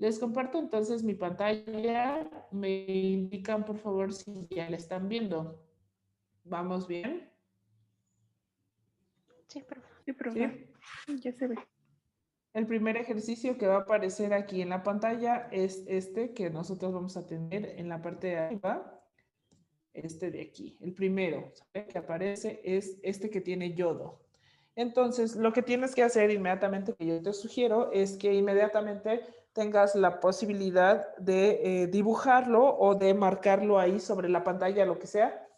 Les comparto entonces mi pantalla. Me indican, por favor, si ya la están viendo. ¿Vamos bien? Sí, profe. Sí, profe. ¿Sí? Ya se ve. El primer ejercicio que va a aparecer aquí en la pantalla es este que nosotros vamos a tener en la parte de arriba. Este de aquí. El primero, ¿sabe? Que aparece es este que tiene yodo. Entonces, lo que tienes que hacer inmediatamente, que yo te sugiero, es que inmediatamente tengas la posibilidad de dibujarlo o de marcarlo ahí sobre la pantalla, lo que sea.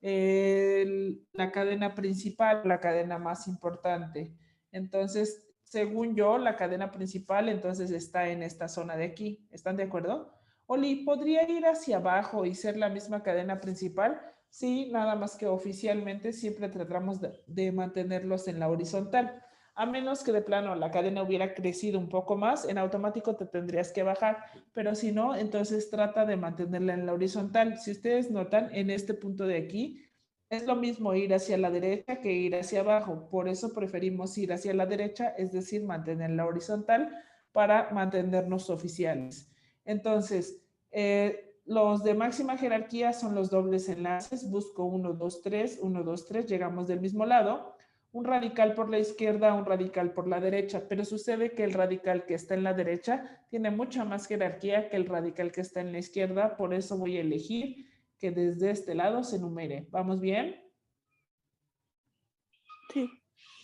La cadena principal, la cadena más importante. Entonces, según yo, la cadena principal entonces está en esta zona de aquí. ¿Están de acuerdo? Oli, ¿podría ir hacia abajo y ser la misma cadena principal? Sí, nada más que oficialmente siempre tratamos de mantenerlos en la horizontal. A menos que de plano la cadena hubiera crecido un poco más, en automático te tendrías que bajar, pero si no, entonces trata de mantenerla en la horizontal. Si ustedes notan, en este punto de aquí, es lo mismo ir hacia la derecha que ir hacia abajo. Por eso preferimos ir hacia la derecha, es decir, mantenerla horizontal para mantenernos oficiales. Entonces, los de máxima jerarquía son los dobles enlaces. Busco 1, 2, 3, 1, 2, 3, llegamos del mismo lado. Un radical por la izquierda, un radical por la derecha, pero sucede que el radical que está en la derecha tiene mucha más jerarquía que el radical que está en la izquierda, por eso voy a elegir que desde este lado se numere. ¿Vamos bien? Sí.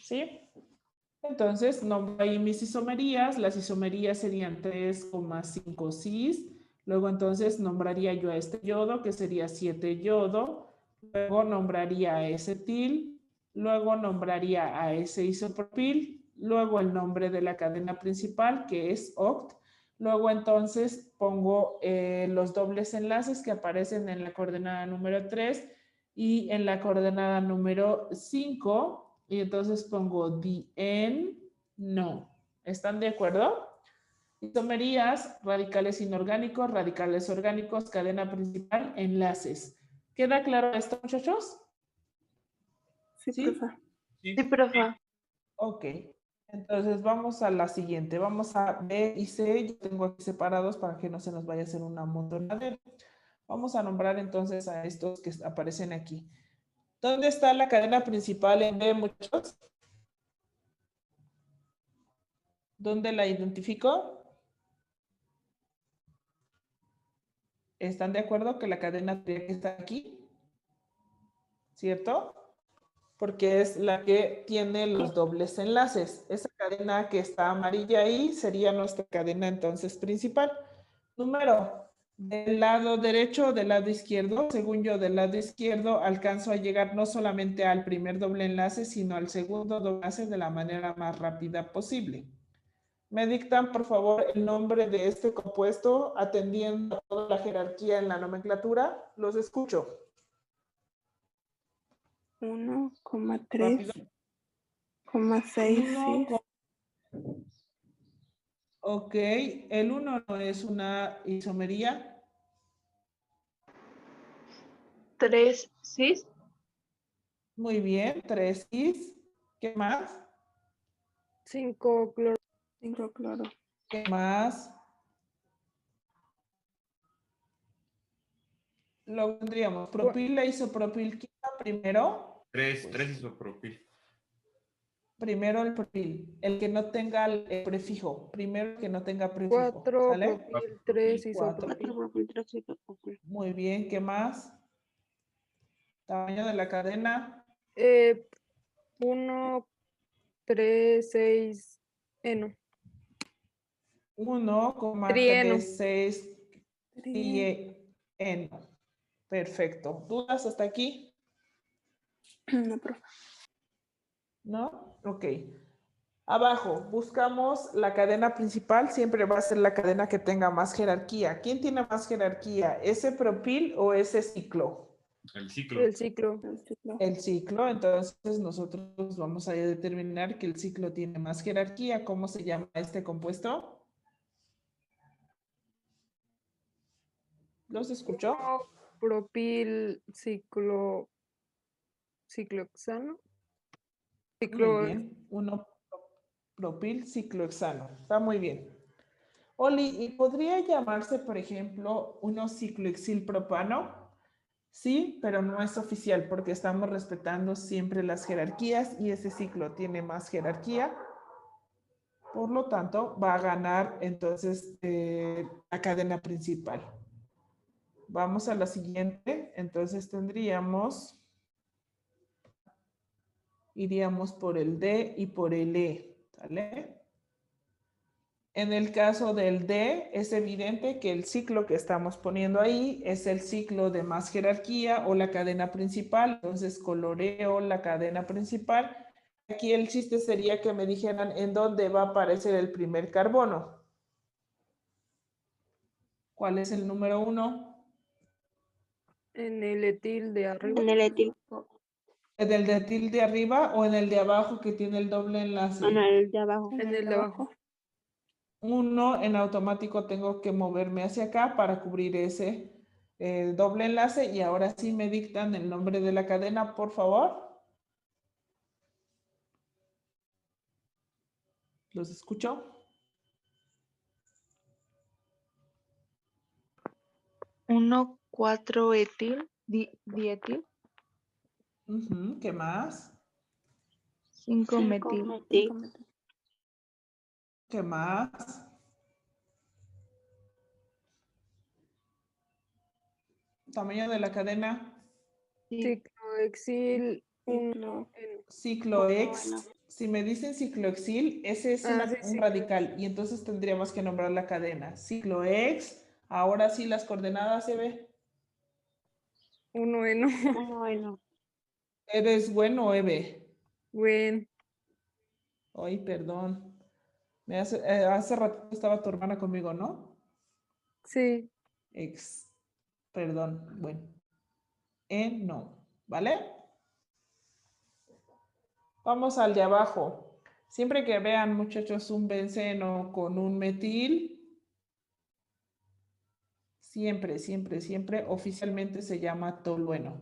¿Sí? Entonces, nombro ahí mis isomerías. Las isomerías serían 3,5 cis. Luego, entonces, nombraría yo a este yodo, que sería 7 yodo. Luego, nombraría a ese til. Luego, nombraría a ese isopropil. Luego, el nombre de la cadena principal, que es oct. Luego, entonces, pongo los dobles enlaces que aparecen en la coordenada número 3 y en la coordenada número 5. Y entonces pongo DN, no. ¿Están de acuerdo? Isomerías, radicales inorgánicos, radicales orgánicos, cadena principal, enlaces. ¿Queda claro esto, muchachos? Sí, ¿Sí? profe. Sí, profe. Ok. Entonces vamos a la siguiente. Vamos a B y C. Yo tengo aquí separados para que no se nos vaya a hacer una montonadera. Vamos a nombrar entonces a estos que aparecen aquí. ¿Dónde está la cadena principal en B, muchachos? ¿Dónde la identifico? ¿Están de acuerdo que la cadena tendría que estar aquí? ¿Cierto? Porque es la que tiene los dobles enlaces. Esa cadena que está amarilla ahí sería nuestra cadena entonces principal. Número, del lado derecho o del lado izquierdo. Según yo, del lado izquierdo alcanzo a llegar no solamente al primer doble enlace, sino al segundo doble enlace de la manera más rápida posible. ¿Me dictan, por favor, el nombre de este compuesto atendiendo a toda la jerarquía en la nomenclatura? Los escucho. 1,3,6 cis. Ok, el 1 no es una isomería. 3 cis. Muy bien, 3 cis. ¿Qué más? 5 cloro. 5 cloro. ¿Qué más? Lo tendríamos propil e isopropil. ¿Quién va primero? 3 isopropil. Primero el propil, el que no tenga el prefijo. Primero el que no tenga prefijo. 4 ¿Sale? propil, 3 4. isopropil. Muy bien, ¿qué más? Tamaño de la cadena. 1, 3, 6, eno. 1,36 trieno. Perfecto. ¿Dudas hasta aquí? No, profe. ¿No? Ok. Abajo, buscamos la cadena principal, siempre va a ser la cadena que tenga más jerarquía. ¿Quién tiene más jerarquía? ¿Ese propil o ese ciclo? El ciclo. El ciclo. El ciclo, entonces nosotros vamos a determinar que el ciclo tiene más jerarquía. ¿Cómo se llama este compuesto? ¿Los escuchó? Propil, ciclohexano. Muy bien. 1 propil ciclohexano. Está muy bien. Oli, ¿y podría llamarse, por ejemplo, ciclohexilpropano? Sí, pero no es oficial porque estamos respetando siempre las jerarquías y ese ciclo tiene más jerarquía. Por lo tanto, va a ganar entonces la cadena principal. Vamos a la siguiente. Entonces iríamos por el D y por el E. ¿Vale? En el caso del D, es evidente que el ciclo que estamos poniendo ahí es el ciclo de más jerarquía o la cadena principal. Entonces coloreo la cadena principal. Aquí el chiste sería que me dijeran en dónde va a aparecer el primer carbono. ¿Cuál es el número 1? En el etil de arriba. En el etil. ¿En el de etil de arriba o en el de abajo que tiene el doble enlace? En el de abajo. En el de abajo. 1 en automático tengo que moverme hacia acá para cubrir ese doble enlace y ahora sí me dictan el nombre de la cadena, por favor. ¿Los escucho? 1,4-etil, dietil. ¿Qué más? 5-metil. ¿Qué más? Tamaño de la cadena. Ciclohexil 1N. Ciclohex. Si me dicen ciclohexil, ese es un radical y entonces tendríamos que nombrar la cadena. Ciclohex. Ahora sí las coordenadas se ve. 1N. ¿Eres bueno o Eve? Buen. Ay, perdón. Hace rato estaba tu hermana conmigo, ¿no? Sí. Perdón. Bueno. No. ¿Vale? Vamos al de abajo. Siempre que vean, muchachos, un benceno con un metil, siempre, oficialmente se llama tolueno.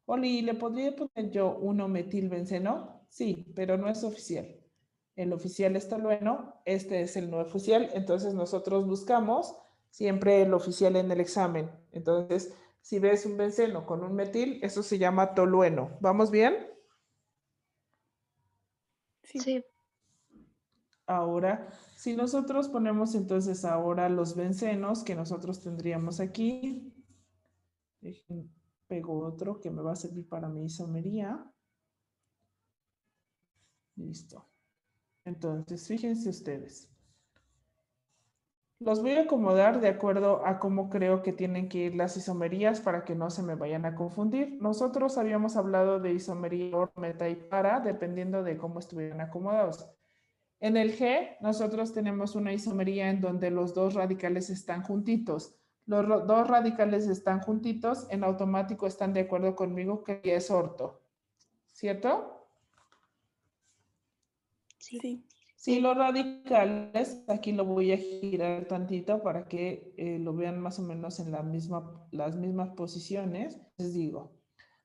Oli, ¿le podría poner yo 1-metilbenceno? Sí, pero no es oficial. El oficial es tolueno, este es el no oficial, entonces nosotros buscamos siempre el oficial en el examen. Entonces, si ves un benceno con un metil, eso se llama tolueno. ¿Vamos bien? Sí. Ahora, si nosotros ponemos entonces ahora los bencenos que nosotros tendríamos aquí, pego otro que me va a servir para mi isomería. Listo. Entonces, fíjense ustedes. Los voy a acomodar de acuerdo a cómo creo que tienen que ir las isomerías para que no se me vayan a confundir. Nosotros habíamos hablado de isomería por, meta y para, dependiendo de cómo estuvieran acomodados. En el G, nosotros tenemos una isomería en donde los dos radicales están juntitos. Los dos radicales están juntitos, en automático están de acuerdo conmigo que es orto. ¿Cierto? Sí. Si los radicales, aquí lo voy a girar tantito para que lo vean más o menos en las mismas posiciones. Les digo,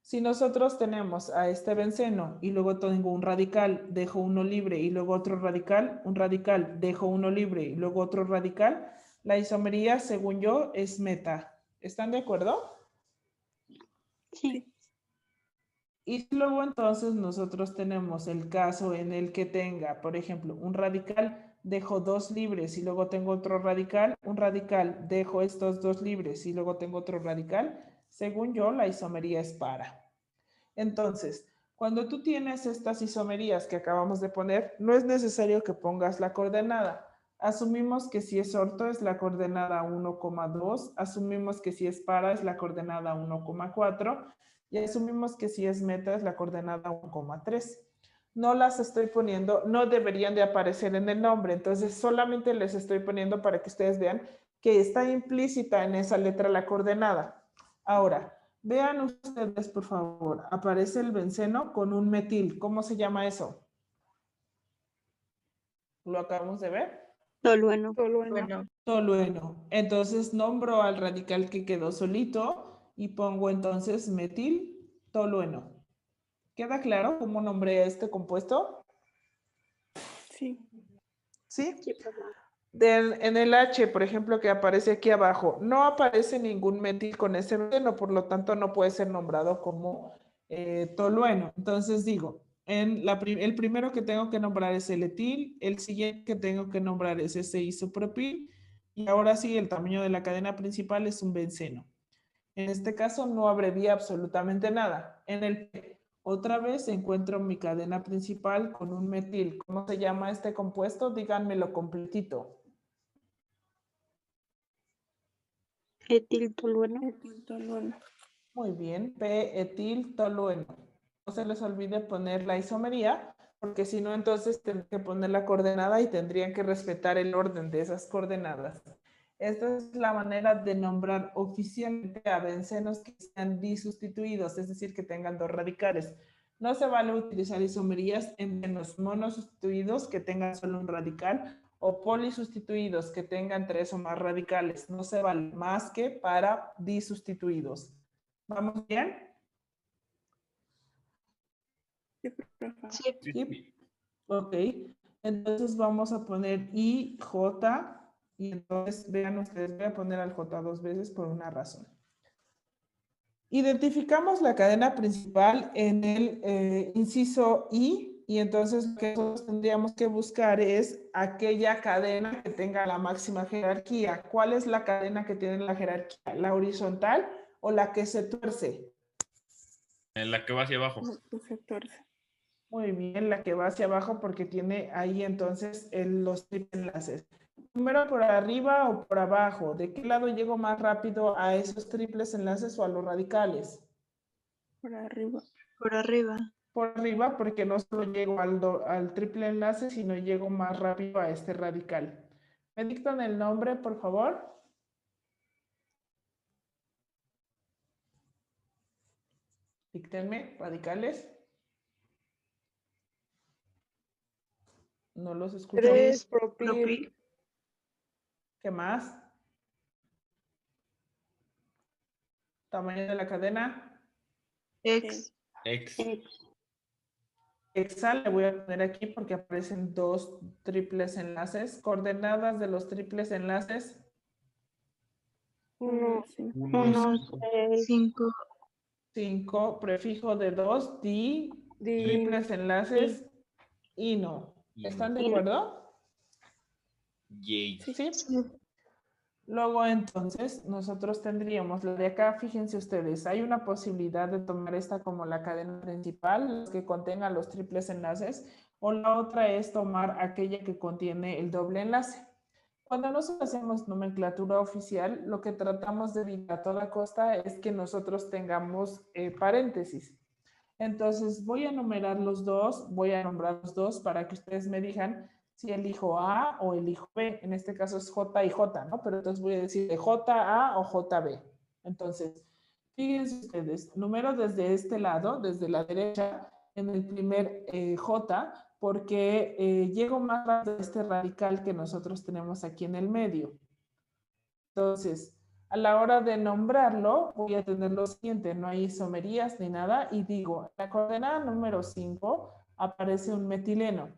si nosotros tenemos a este benceno y luego tengo un radical, dejo uno libre y luego otro radical, un radical, dejo uno libre y luego otro radical, la isomería, según yo, es meta. ¿Están de acuerdo? Sí. Y luego entonces nosotros tenemos el caso en el que tenga, por ejemplo, un radical, dejo dos libres y luego tengo otro radical, un radical, dejo estos dos libres y luego tengo otro radical. Según yo, la isomería es para. Entonces, cuando tú tienes estas isomerías que acabamos de poner, no es necesario que pongas la coordenada. Asumimos que si es orto es la coordenada 1,2, asumimos que si es para es la coordenada 1,4 y asumimos que si es meta es la coordenada 1,3. No las estoy poniendo, no deberían de aparecer en el nombre, entonces solamente les estoy poniendo para que ustedes vean que está implícita en esa letra la coordenada. Ahora, vean ustedes, por favor, aparece el benceno con un metil. ¿Cómo se llama eso? ¿Lo acabamos de ver? Tolueno. Tolueno. Entonces nombro al radical que quedó solito y pongo entonces metil tolueno. ¿Queda claro cómo nombré este compuesto? Sí. ¿Sí? Sí, papá. En el H, por ejemplo, que aparece aquí abajo, no aparece ningún metil con ese benceno, por lo tanto no puede ser nombrado como tolueno. Entonces digo, el primero que tengo que nombrar es el etil, el siguiente que tengo que nombrar es ese isopropil, y ahora sí el tamaño de la cadena principal es un benceno. En este caso no abrevié absolutamente nada. En el P, otra vez encuentro mi cadena principal con un metil. ¿Cómo se llama este compuesto? Díganmelo completito. Etiltolueno. Etiltolueno. Muy bien, P-etiltolueno. No se les olvide poner la isomería, porque si no, entonces tendrán que poner la coordenada y tendrían que respetar el orden de esas coordenadas. Esta es la manera de nombrar oficialmente a bencenos que sean disustituidos, es decir, que tengan dos radicales. No se vale utilizar isomerías en benos monosustituidos que tengan solo un radical o polisustituidos que tengan 3 o más radicales. No se vale más que para disustituidos. ¿Vamos bien? Sí, profe. Sí. Ok. Entonces vamos a poner I, J, y entonces vean ustedes, voy a poner al J 2 veces por una razón. Identificamos la cadena principal en el inciso I, y entonces lo que nosotros tendríamos que buscar es aquella cadena que tenga la máxima jerarquía. ¿Cuál es la cadena que tiene la jerarquía? ¿La horizontal o la que se tuerce? La que va hacia abajo. Se torce. Muy bien, la que va hacia abajo porque tiene ahí entonces los triple enlaces. ¿Número por arriba o por abajo? ¿De qué lado llego más rápido a esos triples enlaces o a los radicales? Por arriba. Por arriba. Por arriba porque no solo llego al triple enlace, sino llego más rápido a este radical. ¿Me dictan el nombre, por favor? Díctenme, radicales. No los escucho. 3 propil. ¿Qué más? Tamaño de la cadena. X. X. Hexa le voy a poner aquí porque aparecen dos triples enlaces. Coordenadas de los triples enlaces. 1, 1, 5. 5, prefijo de 2, triples enlaces, y no. ¿Están de acuerdo? Yay. Sí. Luego entonces nosotros tendríamos la de acá, fíjense ustedes, hay una posibilidad de tomar esta como la cadena principal, los que contengan los triples enlaces, o la otra es tomar aquella que contiene el doble enlace. Cuando nosotros hacemos nomenclatura oficial, lo que tratamos de evitar a toda costa es que nosotros tengamos paréntesis. Entonces voy a numerar los dos, voy a nombrar los dos para que ustedes me digan si elijo A o elijo B. En este caso es J y J, ¿no? Pero entonces voy a decir de JA o JB. Entonces, fíjense ustedes, numero desde este lado, desde la derecha, en el primer J, porque llego más rápido a este radical que nosotros tenemos aquí en el medio. Entonces, a la hora de nombrarlo, voy a tener lo siguiente, no hay isomerías ni nada, y digo, en la coordenada número 5 aparece un metileno.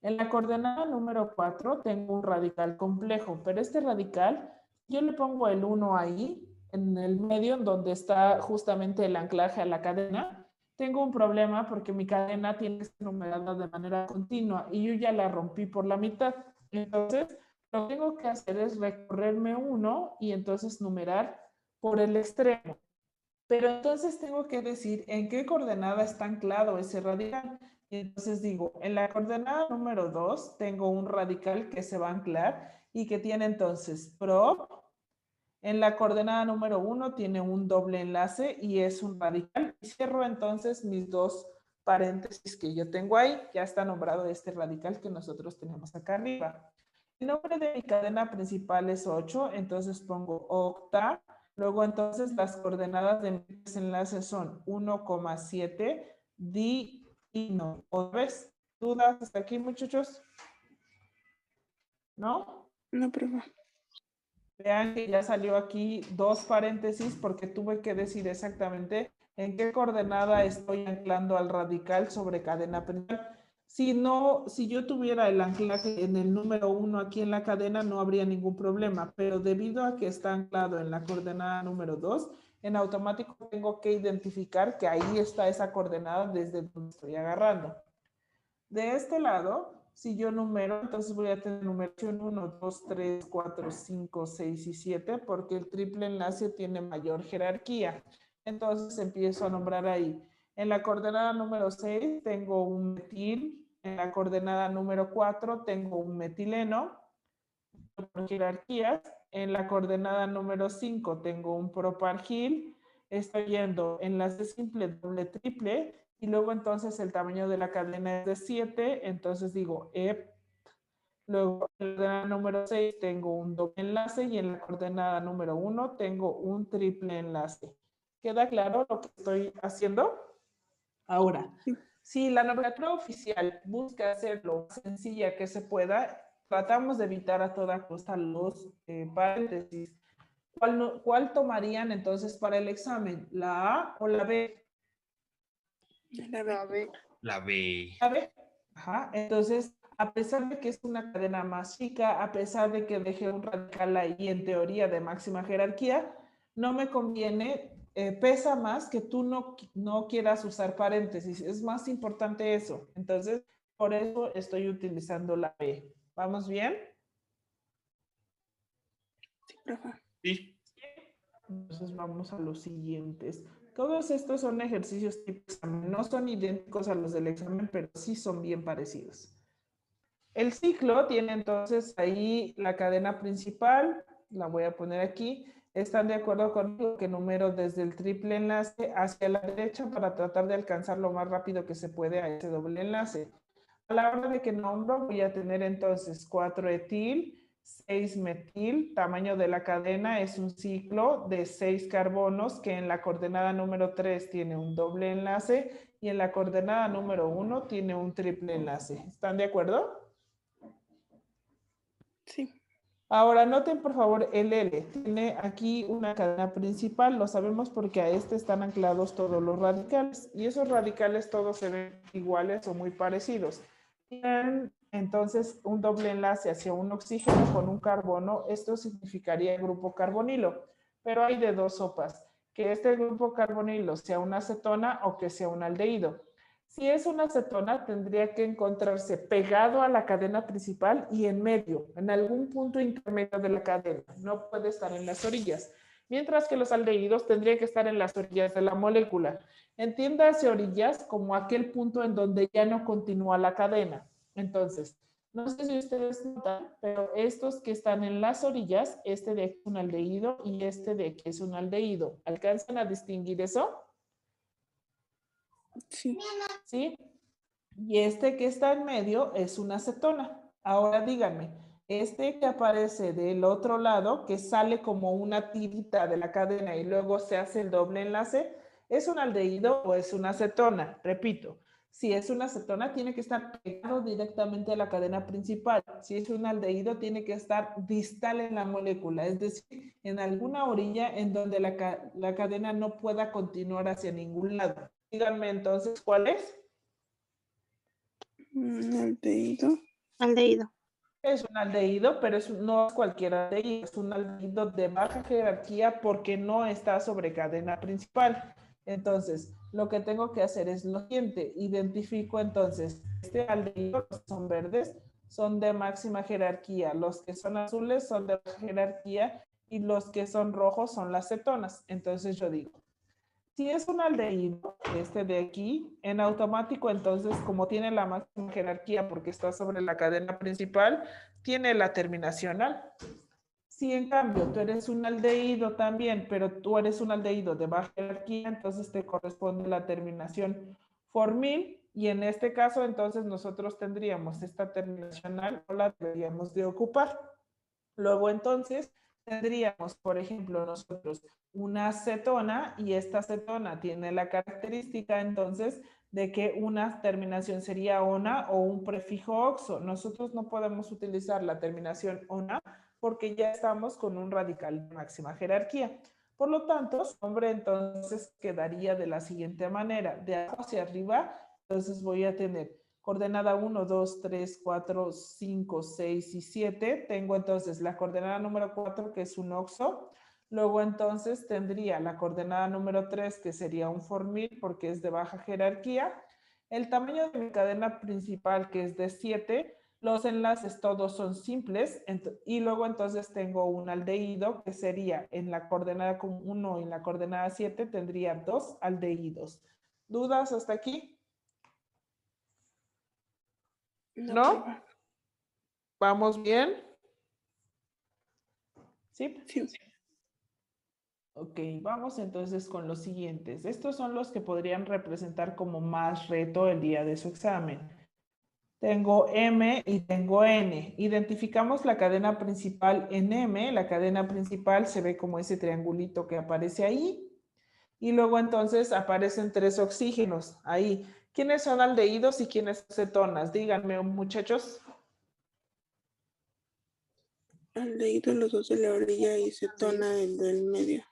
En la coordenada número 4 tengo un radical complejo, pero este radical, yo le pongo el 1 ahí, en el medio, donde está justamente el anclaje a la cadena. Tengo un problema porque mi cadena tiene que ser numerada de manera continua y yo ya la rompí por la mitad. Entonces, lo que tengo que hacer es recorrerme 1 y entonces numerar por el extremo. Pero entonces tengo que decir en qué coordenada está anclado ese radical. Y entonces digo, en la coordenada número 2 tengo un radical que se va a anclar y que tiene entonces prop. En la coordenada número 1 tiene un doble enlace y es un radical. Y cierro entonces mis dos paréntesis que yo tengo ahí. Ya está nombrado este radical que nosotros tenemos acá arriba. El nombre de mi cadena principal es 8, entonces pongo octa. Luego entonces las coordenadas de mis enlaces son 1,7, di y no. ¿Otra vez? ¿Dudas hasta aquí, muchachos? ¿No? No, profe. Vean que ya salió aquí dos paréntesis porque tuve que decir exactamente en qué coordenada estoy anclando al radical sobre cadena principal. Si yo tuviera el anclaje en el número 1 aquí en la cadena, no habría ningún problema, pero debido a que está anclado en la coordenada número 2, en automático tengo que identificar que ahí está esa coordenada desde donde estoy agarrando. De este lado, si yo numero, entonces voy a tener numeración 1, 2, 3, 4, 5, 6 y 7, porque el triple enlace tiene mayor jerarquía. Entonces empiezo a nombrar ahí. En la coordenada número 6 tengo un metil, en la coordenada número 4 tengo un metileno, por jerarquías. En la coordenada número 5 tengo un propargil, estoy yendo enlace simple, doble, triple, y luego entonces el tamaño de la cadena es de 7, entonces digo EP. Luego en la coordenada número 6 tengo un doble enlace y en la coordenada número 1 tengo un triple enlace. ¿Queda claro lo que estoy haciendo? Ahora, si la normativa oficial busca hacer lo más sencilla que se pueda, tratamos de evitar a toda costa los paréntesis. ¿Cuál tomarían entonces para el examen? ¿La A o la B? La B. La B. La B. Ajá. Entonces, a pesar de que es una cadena más chica, a pesar de que dejé un radical ahí en teoría de máxima jerarquía, no me conviene, pesa más que tú no quieras usar paréntesis. Es más importante eso. Entonces, por eso estoy utilizando la B. ¿Vamos bien? Sí, profe. Sí. Entonces vamos a los siguientes. Todos estos son ejercicios tipo examen. No son idénticos a los del examen, pero sí son bien parecidos. El ciclo tiene entonces ahí la cadena principal, la voy a poner aquí. ¿Están de acuerdo conmigo que numero desde el triple enlace hacia la derecha para tratar de alcanzar lo más rápido que se puede a ese doble enlace? A la hora de que nombro voy a tener entonces 4 etil, 6 metil, tamaño de la cadena es un ciclo de 6 carbonos que en la coordenada número 3 tiene un doble enlace y en la coordenada número 1 tiene un triple enlace. ¿Están de acuerdo? Sí. Ahora noten por favor el L. Tiene aquí una cadena principal, lo sabemos porque a este están anclados todos los radicales y esos radicales todos se ven iguales o muy parecidos. Tienen entonces un doble enlace hacia un oxígeno con un carbono, esto significaría el grupo carbonilo, pero hay de dos sopas, que este grupo carbonilo sea una acetona o que sea un aldehído. Si es una acetona, tendría que encontrarse pegado a la cadena principal y en medio, en algún punto intermedio de la cadena. No puede estar en las orillas. Mientras que los aldehídos tendrían que estar en las orillas de la molécula. Entiéndase orillas como aquel punto en donde ya no continúa la cadena. Entonces, no sé si ustedes notan, pero estos que están en las orillas, este de aquí es un aldehído y este de aquí es un aldehído. ¿Alcanzan a distinguir eso? Sí. ¿Sí? Y este que está en medio es una acetona. Ahora díganme, este que aparece del otro lado, que sale como una tirita de la cadena y luego se hace el doble enlace, ¿es un aldehído o es una acetona? Repito, si es una acetona tiene que estar pegado directamente a la cadena principal. Si es un aldehído tiene que estar distal en la molécula, es decir, en alguna orilla en donde la cadena no pueda continuar hacia ningún lado. Díganme entonces, ¿cuál es? Aldehído. Aldehído. Es un aldehído, pero no es cualquier aldehído, es un aldehído de baja jerarquía porque no está sobre cadena principal. Entonces, lo que tengo que hacer es lo siguiente, identifico entonces, este aldehído, los que son verdes, son de máxima jerarquía, los que son azules son de baja jerarquía y los que son rojos son las cetonas. Entonces yo digo, si es un aldehído, este de aquí, en automático, entonces, como tiene la máxima jerarquía porque está sobre la cadena principal, tiene la terminación al. Si en cambio tú eres un aldehído también, pero tú eres un aldehído de baja jerarquía, entonces te corresponde la terminación formil y en este caso, entonces nosotros tendríamos esta terminación al o la deberíamos de ocupar. Luego entonces tendríamos, por ejemplo, nosotros una acetona y esta acetona tiene la característica entonces de que una terminación sería ona o un prefijo oxo. Nosotros no podemos utilizar la terminación ona porque ya estamos con un radical de máxima jerarquía. Por lo tanto, su nombre entonces quedaría de la siguiente manera, de abajo hacia arriba, entonces voy a tener coordenada 1, 2, 3, 4, 5, 6 y 7. Tengo entonces la coordenada número 4, que es un oxo. Luego entonces tendría la coordenada número 3, que sería un formil porque es de baja jerarquía. El tamaño de mi cadena principal, que es de 7. Los enlaces todos son simples. Y luego entonces tengo un aldehído, que sería en la coordenada 1 y en la coordenada 7 tendría 2 aldehídos. ¿Dudas hasta aquí? ¿No? profa. ¿Vamos bien? ¿Sí? Sí. Ok, vamos entonces con los siguientes. Estos son los que podrían representar como más reto el día de su examen. Tengo M y tengo N. Identificamos la cadena principal en M. La cadena principal se ve como ese triangulito que aparece ahí. Y luego entonces aparecen 3 oxígenos ahí. ¿Quiénes son aldehídos y quiénes cetonas? Díganme, muchachos. Aldehído los dos de la orilla y cetona el del medio.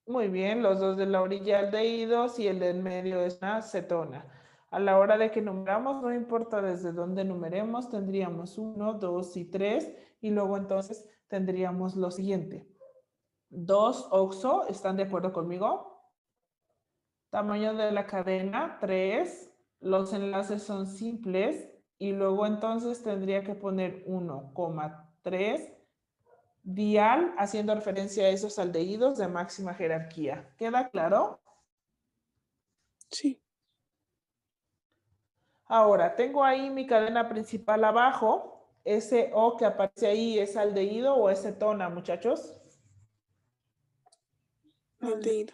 Muy bien, los dos de la orilla aldehídos y el del medio es una cetona. A la hora de que numeramos, no importa desde dónde numeremos, tendríamos 1, 2 y 3 y luego entonces tendríamos lo siguiente. 2 oxo, ¿están de acuerdo conmigo? Tamaño de la cadena, 3. Los enlaces son simples y luego entonces tendría que poner 1,3 dial, haciendo referencia a esos aldehídos de máxima jerarquía. ¿Queda claro? Sí. Ahora, tengo ahí mi cadena principal abajo. Ese O que aparece ahí, ¿es aldehído o es cetona, muchachos? Aldehído.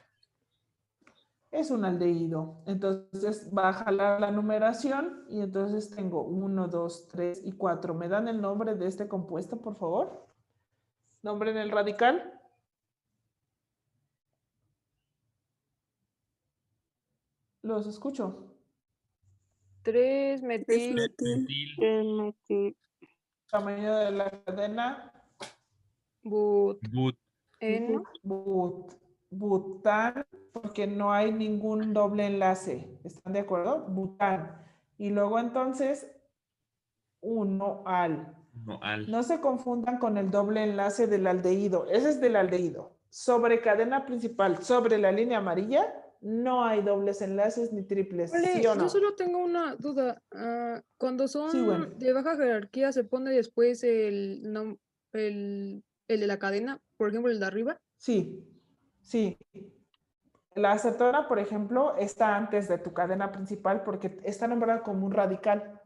Es un aldehído. Entonces va a jalar la numeración y entonces tengo 1, 2, 3 y 4. ¿Me dan el nombre de este compuesto, por favor? ¿Nombre en el radical? Los escucho. 3 Es metil, metil. Metil. Tamaño de la cadena. but, But. N, Bután, porque no hay ningún doble enlace. ¿Están de acuerdo? Bután. Y luego entonces, 1 al. No, al. No se confundan con el doble enlace del aldehído. Ese es del aldehído. Sobre cadena principal, sobre la línea amarilla, no hay dobles enlaces ni triples. Vale, ¿Sí o no? yo solo tengo una duda. Cuando son Sí, bueno. de baja jerarquía, ¿se pone después el de la cadena? Por ejemplo, el de arriba. Sí, sí. La acetona, por ejemplo, está antes de tu cadena principal porque está nombrada como un radical.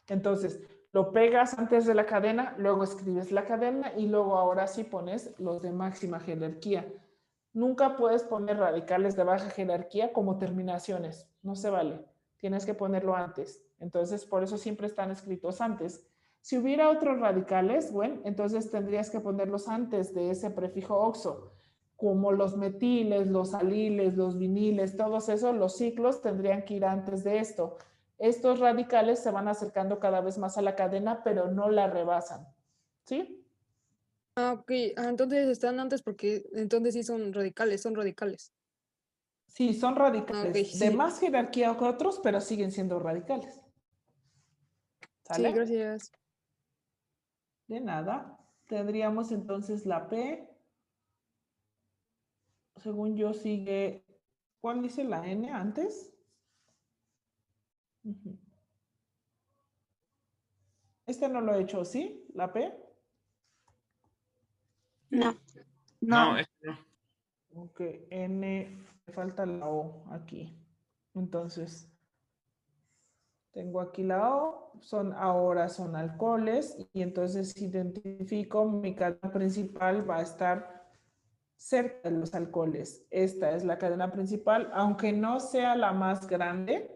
Entonces, lo pegas antes de la cadena, luego escribes la cadena y luego ahora sí pones los de máxima jerarquía. Nunca puedes poner radicales de baja jerarquía como terminaciones. No se vale. Tienes que ponerlo antes. Entonces, por eso siempre están escritos antes. Si hubiera otros radicales, bueno, entonces tendrías que ponerlos antes de ese prefijo oxo. Como los metiles, los aliles, los viniles, todos esos, los ciclos tendrían que ir antes de esto. Estos radicales se van acercando cada vez más a la cadena, pero no la rebasan. ¿Sí? Ok, entonces están antes porque entonces sí son radicales, Sí, son radicales. Ok, De sí. más jerarquía que otros, pero siguen siendo radicales. ¿Sale? Sí, gracias. De nada. Tendríamos entonces la P. Según yo sigue... ¿Cuál dice la N antes? Este no lo he hecho, ¿sí? ¿La P? No. No, este no. Ok, N, me falta la O aquí. Entonces, tengo aquí la O, ahora son alcoholes y entonces identifico mi cadena principal va a estar cerca de los alcoholes. Esta es la cadena principal, aunque no sea la más grande.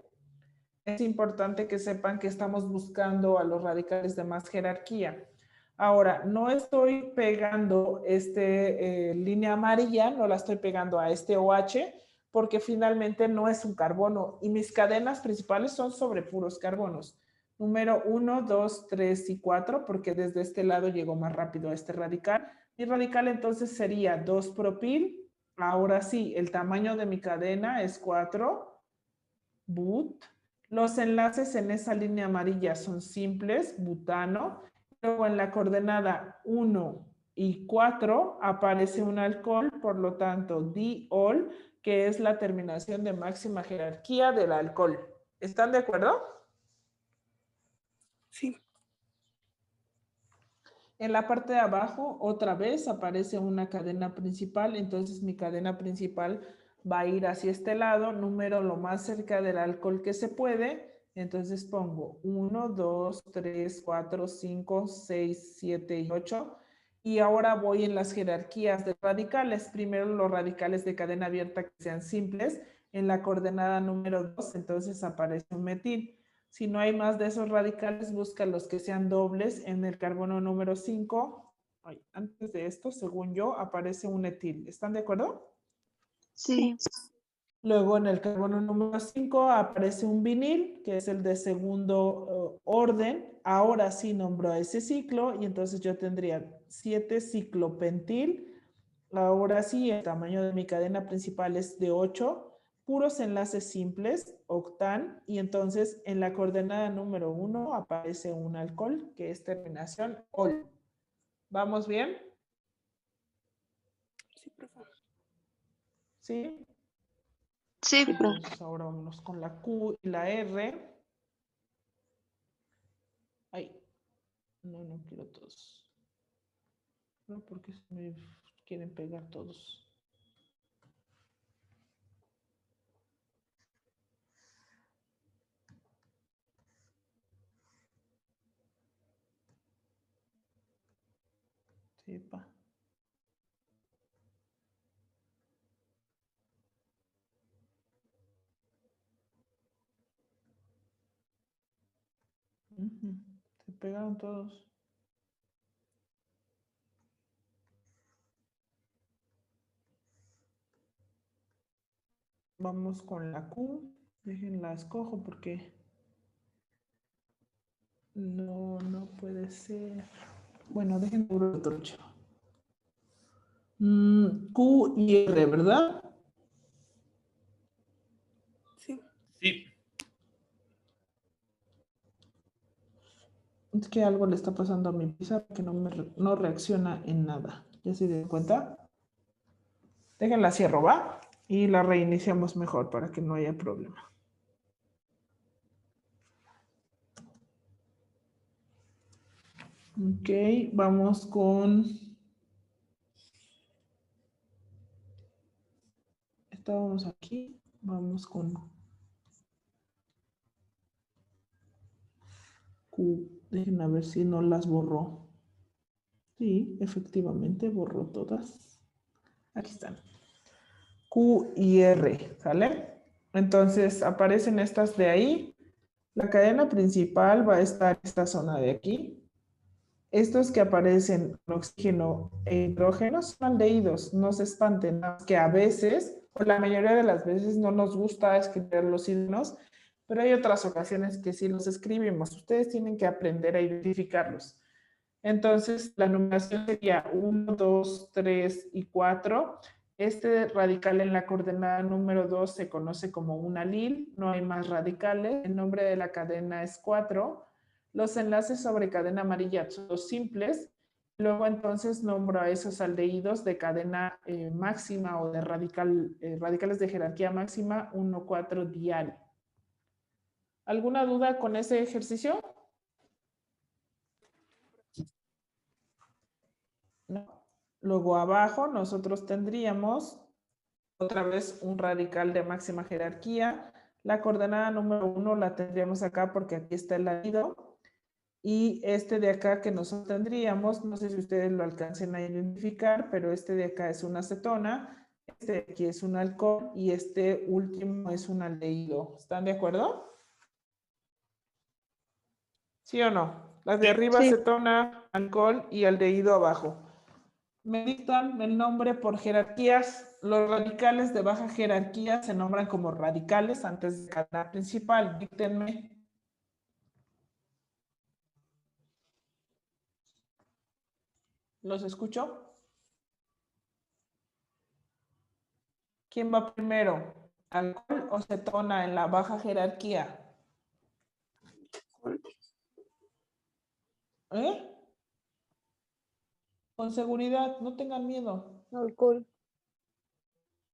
Es importante que sepan que estamos buscando a los radicales de más jerarquía. Ahora, no estoy pegando línea amarilla, no la estoy pegando a este OH, porque finalmente no es un carbono y mis cadenas principales son sobre puros carbonos. Número 1, 2, 3 y 4, porque desde este lado llegó más rápido a este radical. Mi radical entonces sería 2 propil. Ahora sí, el tamaño de mi cadena es 4, but. Los enlaces en esa línea amarilla son simples, butano. Luego en la coordenada 1 y 4 aparece un alcohol, por lo tanto, diol, que es la terminación de máxima jerarquía del alcohol. ¿Están de acuerdo? Sí. En la parte de abajo, otra vez, aparece una cadena principal. Entonces, mi cadena principal va a ir hacia este lado, número lo más cerca del alcohol que se puede. Entonces, pongo 1, 2, 3, 4, 5, 6, 7 y 8. Y ahora voy en las jerarquías de radicales. Primero los radicales de cadena abierta que sean simples. En la coordenada número 2, entonces aparece un metil. Si no hay más de esos radicales, busca los que sean dobles. En el carbono número 5, antes de esto, según yo, aparece un etil. ¿Están de acuerdo? Sí. Luego en el carbono número 5 aparece un vinil, que es el de segundo orden. Ahora sí nombró ese ciclo y entonces yo tendría 7 ciclopentil. Ahora sí, el tamaño de mi cadena principal es de 8. Puros enlaces simples, octan, y entonces en la coordenada número 1 aparece un alcohol que es terminación ol. ¿Vamos bien? Sí, profe. ¿Sí? Sí, Entonces ahora vámonos con la Q y la R. Ay, no quiero todos. No, porque se me quieren pegar todos. Sí, pa. Se pegaron todos. Vamos con la Q. Déjenla escojo porque no puede ser. Bueno, déjenme ver otro chavo. Q y R, ¿verdad? Sí. Sí. Es que algo le está pasando a mi pizarra que no reacciona en nada. ¿Ya se dieron cuenta? Déjenla cierro, ¿va? Y la reiniciamos mejor para que no haya problema. Ok, vamos con... Estábamos aquí, vamos con Q. Déjenme ver si no las borró. Sí, efectivamente borró todas. Aquí están. Q y R, ¿sale? Entonces aparecen estas de ahí. La cadena principal va a estar en esta zona de aquí. Estos que aparecen con oxígeno e hidrógeno son aldehídos, no se espanten, que a veces, o la mayoría de las veces, no nos gusta escribir los hidrógenos, pero hay otras ocasiones que sí los escribimos. Ustedes tienen que aprender a identificarlos. Entonces, la numeración sería 1, 2, 3 y 4. Este radical en la coordenada número 2 se conoce como un alil, no hay más radicales. El nombre de la cadena es 4. Los enlaces sobre cadena amarilla son los simples. Luego entonces nombro a esos aldehídos de cadena máxima o de radicales de jerarquía máxima 1, 4 dial. ¿Alguna duda con ese ejercicio? No. Luego abajo nosotros tendríamos otra vez un radical de máxima jerarquía. La coordenada número 1 la tendríamos acá porque aquí está el latido. Y este de acá que nosotros tendríamos, no sé si ustedes lo alcancen a identificar, pero este de acá es una acetona, este de aquí es un alcohol y este último es un aldehído. ¿Están de acuerdo? ¿Sí o no? Las de arriba, Sí. acetona, alcohol y aldehído abajo. Me dictan el nombre por jerarquías. Los radicales de baja jerarquía se nombran como radicales antes de cadena principal. Díctenme. ¿Los escucho? ¿Quién va primero? ¿Alcohol o cetona en la baja jerarquía? alcohol. ¿Eh? Con seguridad, no tengan miedo. Alcohol.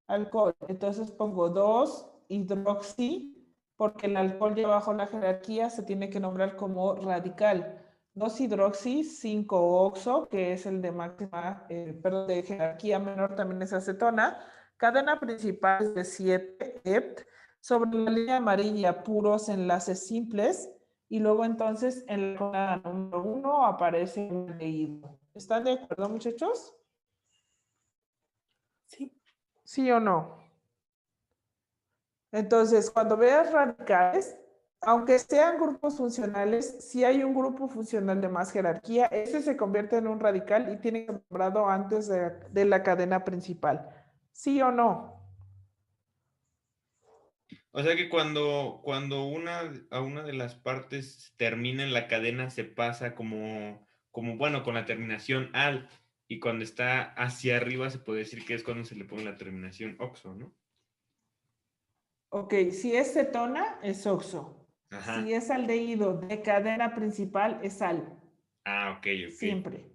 Alcohol. Entonces pongo 2-hidroxi, porque el alcohol ya bajo la jerarquía se tiene que nombrar como radical. 2-hidroxi, 5-oxo, que es el de máxima, perdón, de jerarquía menor, también es acetona. Cadena principal es de 7, hept. Sobre la línea amarilla, puros enlaces simples. Y luego entonces en la columna número 1 aparece un aldehído. ¿Están de acuerdo, muchachos? Sí. ¿Sí o no? Entonces, cuando veas radicales, aunque sean grupos funcionales, si hay un grupo funcional de más jerarquía, ese se convierte en un radical y tiene que ser nombrado antes de la cadena principal. ¿Sí o no? O sea que cuando a una de las partes termina en la cadena se pasa bueno, con la terminación al, y cuando está hacia arriba se puede decir que es cuando se le pone la terminación oxo, ¿no? Ok, si es cetona, es oxo. Ajá. Si es aldehído de cadena principal, es al. Ah, ok. Siempre.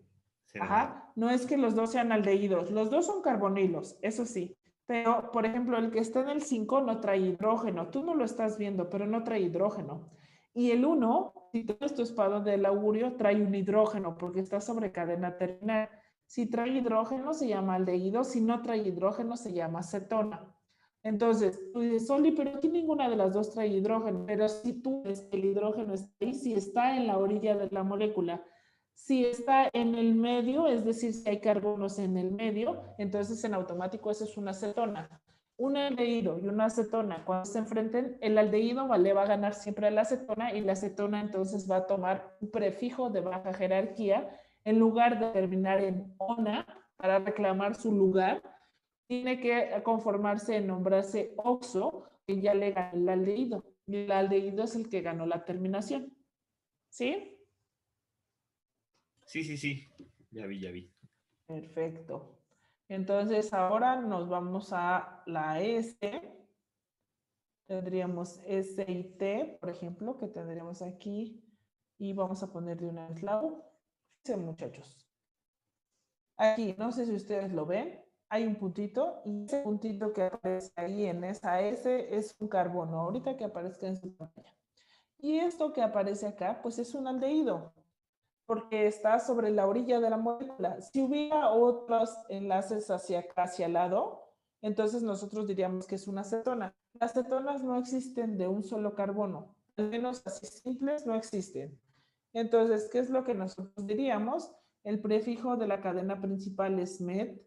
Será Ajá. No es que los dos sean aldehídos. Los dos son carbonilos, eso sí. Pero, por ejemplo, el que está en el 5 no trae hidrógeno. Tú no lo estás viendo, pero no trae hidrógeno. Y el 1, si tienes tu espada del augurio, trae un hidrógeno porque está sobre cadena terminal. Si trae hidrógeno, se llama aldehído. Si no trae hidrógeno, se llama cetona. Entonces, tú dices, Soli, pero aquí ninguna de las dos trae hidrógeno. Pero si tú ves que el hidrógeno está ahí, si está en la orilla de la molécula. Si está en el medio, es decir, si hay carbonos en el medio, entonces en automático eso es una cetona. Un aldehído y una acetona, cuando se enfrenten, el aldehído le va a ganar siempre a la acetona y la acetona entonces va a tomar un prefijo de baja jerarquía en lugar de terminar en ona para reclamar su lugar, tiene que conformarse en nombrarse oxo, que ya le ganó el aldehído. Y el aldehído es el que ganó la terminación. ¿Sí? Sí. Ya vi. Perfecto. Entonces ahora nos vamos a la S. Tendríamos S y T, por ejemplo, que tendríamos aquí. Y vamos a poner de una vez la U. Fíjense, muchachos. Aquí, no sé si ustedes lo ven, hay un puntito y ese puntito que aparece ahí en esa S es un carbono, ahorita que aparezca en su pantalla. Y esto que aparece acá, pues es un aldehído, porque está sobre la orilla de la molécula. Si hubiera otros enlaces hacia acá, hacia el lado, entonces nosotros diríamos que es una acetona. Las cetonas no existen de un solo carbono, al menos así simples no existen. Entonces, ¿qué es lo que nosotros diríamos? El prefijo de la cadena principal es met.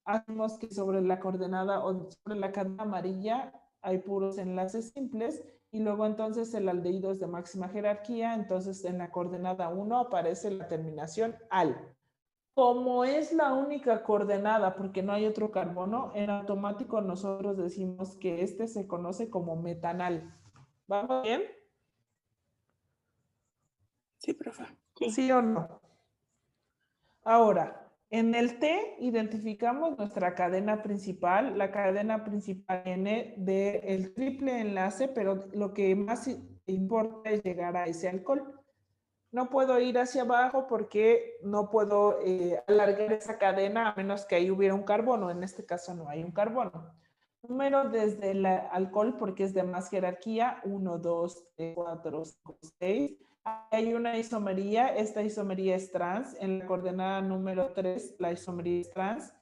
Hacemos que sobre la coordenada o sobre la cadena amarilla hay puros enlaces simples y luego entonces el aldehído es de máxima jerarquía, entonces en la coordenada 1 aparece la terminación al. Como es la única coordenada porque no hay otro carbono, en automático nosotros decimos que este se conoce como metanal. ¿Vamos bien? Sí, profe. ¿Sí o no? Ahora, en el T identificamos nuestra cadena principal. La cadena principal viene del triple enlace, pero lo que más importa es llegar a ese alcohol. No puedo ir hacia abajo porque no puedo alargar esa cadena a menos que ahí hubiera un carbono. En este caso no hay un carbono. Número desde el alcohol porque es de más jerarquía. 1, 2, 3, 4, 5, 6. Hay una isomería. Esta isomería es trans. En la coordenada número 3, la isomería es trans.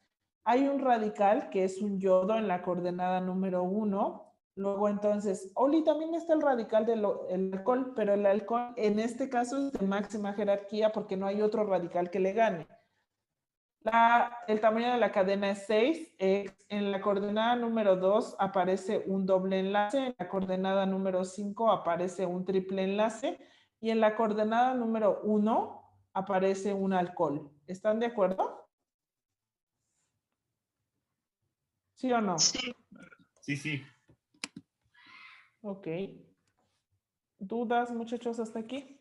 Hay un radical que es un yodo en la coordenada número 1. Luego entonces, Oli, también está el radical del alcohol, pero el alcohol en este caso es de máxima jerarquía porque no hay otro radical que le gane. El tamaño de la cadena es 6. En la coordenada número 2 aparece un doble enlace. En la coordenada número 5 aparece un triple enlace. Y en la coordenada número 1 aparece un alcohol. ¿Están de acuerdo? ¿Sí o no? Sí. Sí. Ok. ¿Dudas, muchachos, hasta aquí?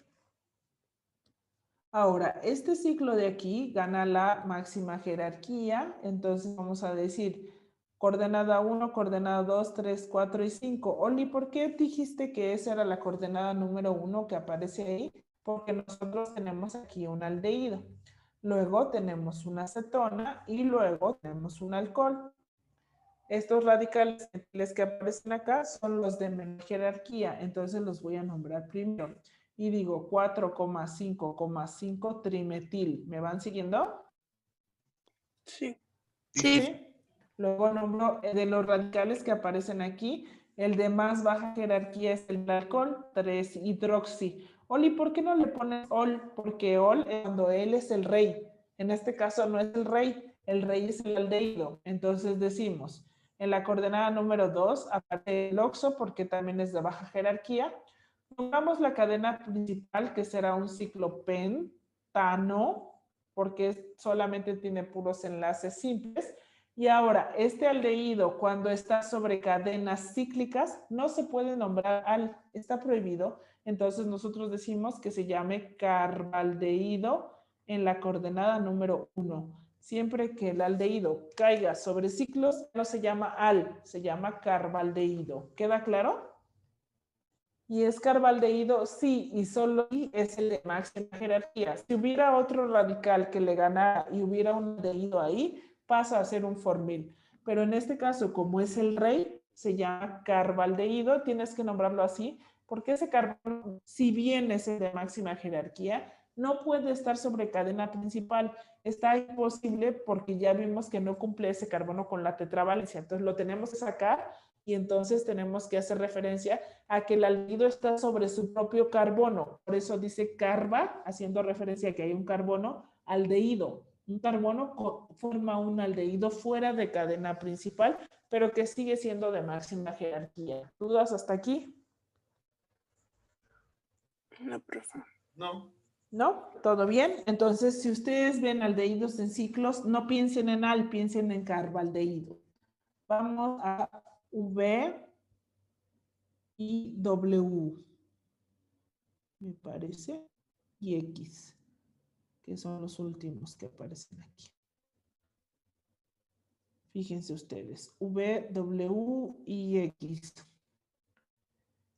Ahora, este ciclo de aquí gana la máxima jerarquía, entonces vamos a decir, Coordenada 1, coordenada 2, 3, 4 y 5. Oli, ¿por qué dijiste que esa era la coordenada número 1 que aparece ahí? Porque nosotros tenemos aquí un aldehído. Luego tenemos una cetona y luego tenemos un alcohol. Estos radicales que aparecen acá son los de menor jerarquía, entonces los voy a nombrar primero. Y digo 4,5,5 trimetil. ¿Me van siguiendo? Sí. Sí. Luego nombro de los radicales que aparecen aquí, el de más baja jerarquía es el alcohol, 3-hidroxi. Oli, ¿por qué no le pones ol? Porque ol es cuando él es el rey. En este caso no es el rey es el aldehído. Entonces decimos, en la coordenada número 2 aparece el oxo porque también es de baja jerarquía. Pongamos la cadena principal que será un ciclopentano porque solamente tiene puros enlaces simples. Y ahora, este aldehído, cuando está sobre cadenas cíclicas, no se puede nombrar al, está prohibido. Entonces nosotros decimos que se llame carbaldehído en la coordenada número 1. Siempre que el aldehído caiga sobre ciclos, no se llama al, se llama carbaldehído. ¿Queda claro? Y es carbaldehído, sí, y solo y es el de máxima jerarquía. Si hubiera otro radical que le ganara y hubiera un aldehído ahí, pasa a ser un formil. Pero en este caso, como es el rey, se llama carbaldehído, tienes que nombrarlo así, porque ese carbono, si bien es el de máxima jerarquía, no puede estar sobre cadena principal. Está imposible porque ya vimos que no cumple ese carbono con la tetravalencia. Entonces lo tenemos que sacar y entonces tenemos que hacer referencia a que el aldehído está sobre su propio carbono. Por eso dice carba, haciendo referencia a que hay un carbono aldehído. Un carbono forma un aldehído fuera de cadena principal, pero que sigue siendo de máxima jerarquía. ¿Dudas hasta aquí? No, profe. No. ¿No? ¿Todo bien? Entonces, si ustedes ven aldehídos en ciclos, no piensen en al, piensen en carbaldehído. Vamos a V y W, me parece, y X, que son los últimos que aparecen aquí. Fíjense ustedes, V, W y X.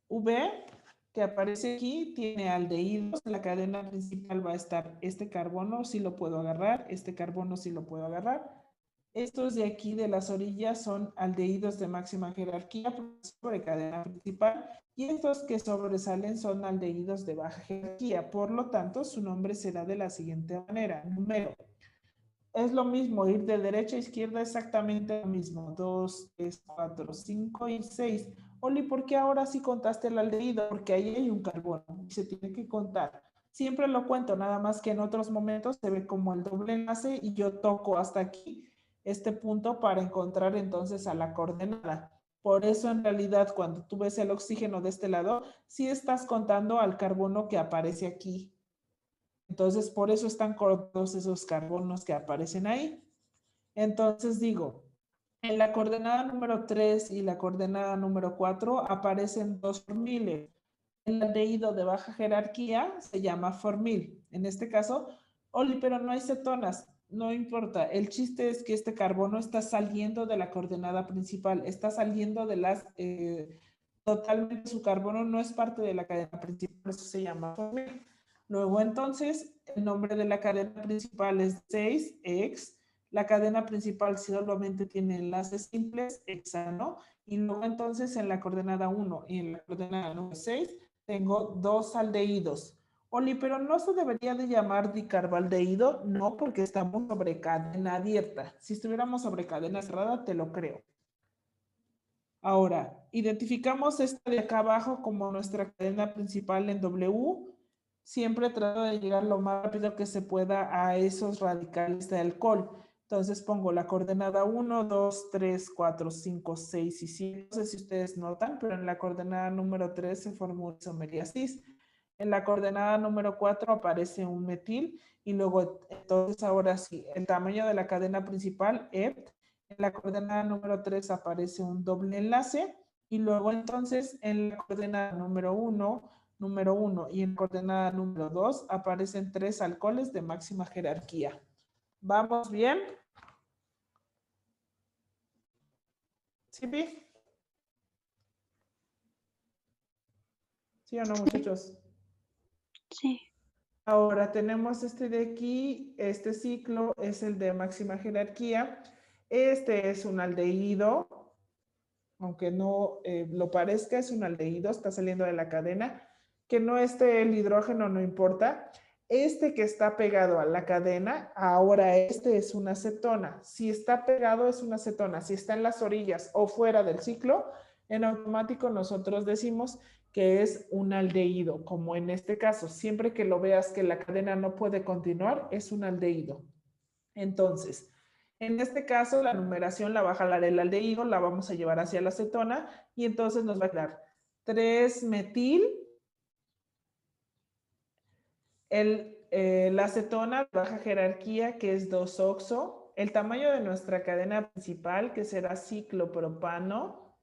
V, que aparece aquí, tiene aldehídos. En la cadena principal va a estar este carbono, sí lo puedo agarrar, este carbono sí lo puedo agarrar. Estos de aquí de las orillas son aldehídos de máxima jerarquía sobre cadena principal y estos que sobresalen son aldehídos de baja jerarquía. Por lo tanto, su nombre será de la siguiente manera. Número. Es lo mismo ir de derecha a izquierda, exactamente lo mismo. 2, 3, 4, 5 y 6. Oli, ¿por qué ahora sí contaste el aldehído? Porque ahí hay un carbono y se tiene que contar. Siempre lo cuento, nada más que en otros momentos se ve como el doble enlace y yo toco hasta aquí este punto para encontrar entonces a la coordenada. Por eso en realidad cuando tú ves el oxígeno de este lado, sí estás contando al carbono que aparece aquí. Entonces por eso están cortos esos carbonos que aparecen ahí. Entonces digo, en la coordenada número 3 y la coordenada número 4 aparecen dos formiles. El aldehído de baja jerarquía se llama formil. En este caso, Oli, pero no hay cetonas. No importa. El chiste es que este carbono está saliendo de la coordenada principal. Está saliendo de las... totalmente su carbono no es parte de la cadena principal. Por eso se llama formil. Luego entonces, el nombre de la cadena principal es 6X. La cadena principal solamente tiene enlaces simples, hexano. Y luego entonces en la coordenada 1 y en la coordenada número 6 tengo dos aldehídos. Oli, pero no se debería de llamar dicarbaldehído, no, porque estamos sobre cadena abierta. Si estuviéramos sobre cadena cerrada, te lo creo. Ahora, identificamos esta de acá abajo como nuestra cadena principal en W. Siempre trato de llegar lo más rápido que se pueda a esos radicales de alcohol. Entonces pongo la coordenada 1, 2, 3, 4, 5, 6 y 7. No sé si ustedes notan, pero en la coordenada número 3 se formó una isomería cis. En la coordenada número 4 aparece un metil y luego, entonces ahora sí, el tamaño de la cadena principal, EPT. En la coordenada número 3 aparece un doble enlace y luego entonces en la coordenada número 1 y en coordenada número 2 aparecen tres alcoholes de máxima jerarquía. ¿Vamos bien? ¿Sí, Pi? ¿Sí o no, muchachos? Sí. Ahora tenemos este de aquí, este ciclo es el de máxima jerarquía. Este es un aldehído, aunque no lo parezca, es un aldehído, está saliendo de la cadena. Que no esté el hidrógeno no importa. Este que está pegado a la cadena, ahora este es una cetona. Si está pegado es una cetona. Si está en las orillas o fuera del ciclo, en automático nosotros decimos que es un aldehído, como en este caso. Siempre que lo veas que la cadena no puede continuar, es un aldehído. Entonces, en este caso, la numeración la va a jalar el aldehído, la vamos a llevar hacia la cetona y entonces nos va a quedar 3-metil. La cetona de baja jerarquía, que es 2-oxo. El tamaño de nuestra cadena principal, que será ciclopropano.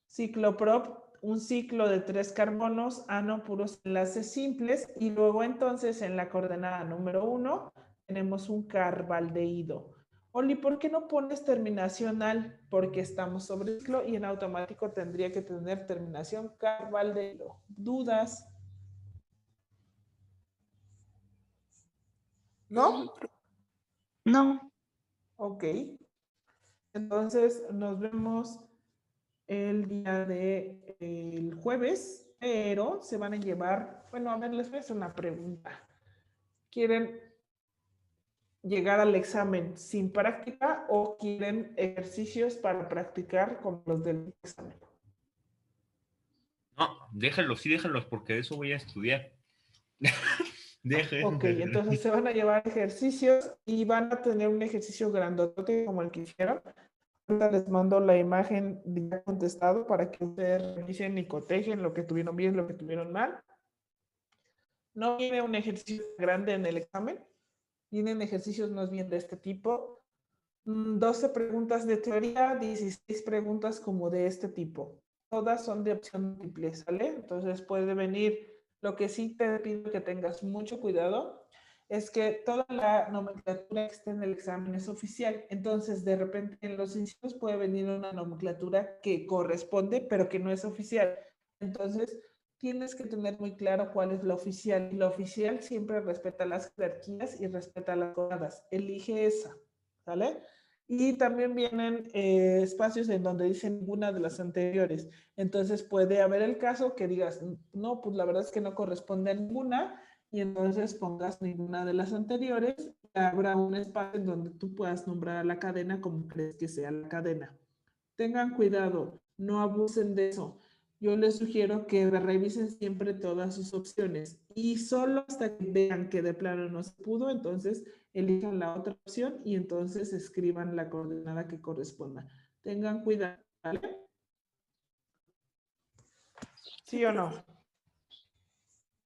Cicloprop, un ciclo de 3 carbonos, ano, puros enlaces simples. Y luego entonces en la coordenada número 1 tenemos un carbaldehído. Oli, ¿por qué no pones terminación al? Porque estamos sobre ciclo y en automático tendría que tener terminación carbaldehído. ¿Dudas? ¿No? No. Ok. Entonces nos vemos el día del jueves, pero se van a llevar, bueno, a ver, les voy a hacer una pregunta. ¿Quieren llegar al examen sin práctica o quieren ejercicios para practicar como los del examen? No, déjalos, sí, déjalos, porque de eso voy a estudiar. Ok, entonces se van a llevar ejercicios y van a tener un ejercicio grandote como el que hicieron. Ahorita les mando la imagen ya contestado para que ustedes revisen y cotejen lo que tuvieron bien, lo que tuvieron mal. No viene un ejercicio grande en el examen, vienen ejercicios más bien de este tipo. 12 preguntas de teoría, 16 preguntas como de este tipo. Todas son de opción múltiple, ¿sale? Entonces puede venir. Lo que sí te pido que tengas mucho cuidado es que toda la nomenclatura que esté en el examen es oficial. Entonces, de repente en los incisos puede venir una nomenclatura que corresponde, pero que no es oficial. Entonces, tienes que tener muy claro cuál es la oficial. Y la oficial siempre respeta las jerarquías y respeta las coordenadas. Elige esa, ¿sale? Y también vienen espacios en donde dice ninguna de las anteriores. Entonces puede haber el caso que digas, no, pues la verdad es que no corresponde a ninguna, y entonces pongas ninguna de las anteriores. Y habrá un espacio en donde tú puedas nombrar a la cadena como crees que sea la cadena. Tengan cuidado, no abusen de eso. Yo les sugiero que revisen siempre todas sus opciones y solo hasta que vean que de plano no se pudo, entonces elijan la otra opción y entonces escriban la coordenada que corresponda. Tengan cuidado, ¿vale? ¿Sí o no?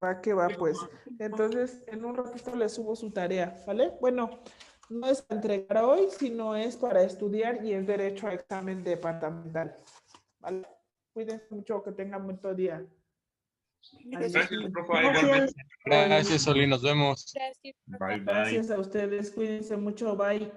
Va que va, pues. Entonces, en un ratito les subo su tarea, ¿vale? Bueno, no es para entregar hoy, sino es para estudiar y es derecho a examen departamental, ¿vale? Cuídense mucho, que tengan buen día. Gracias, Adiós. profe. Gracias. Igualmente. Gracias, Oli, nos vemos. Gracias. Bye, bye. Gracias a ustedes, cuídense mucho, bye.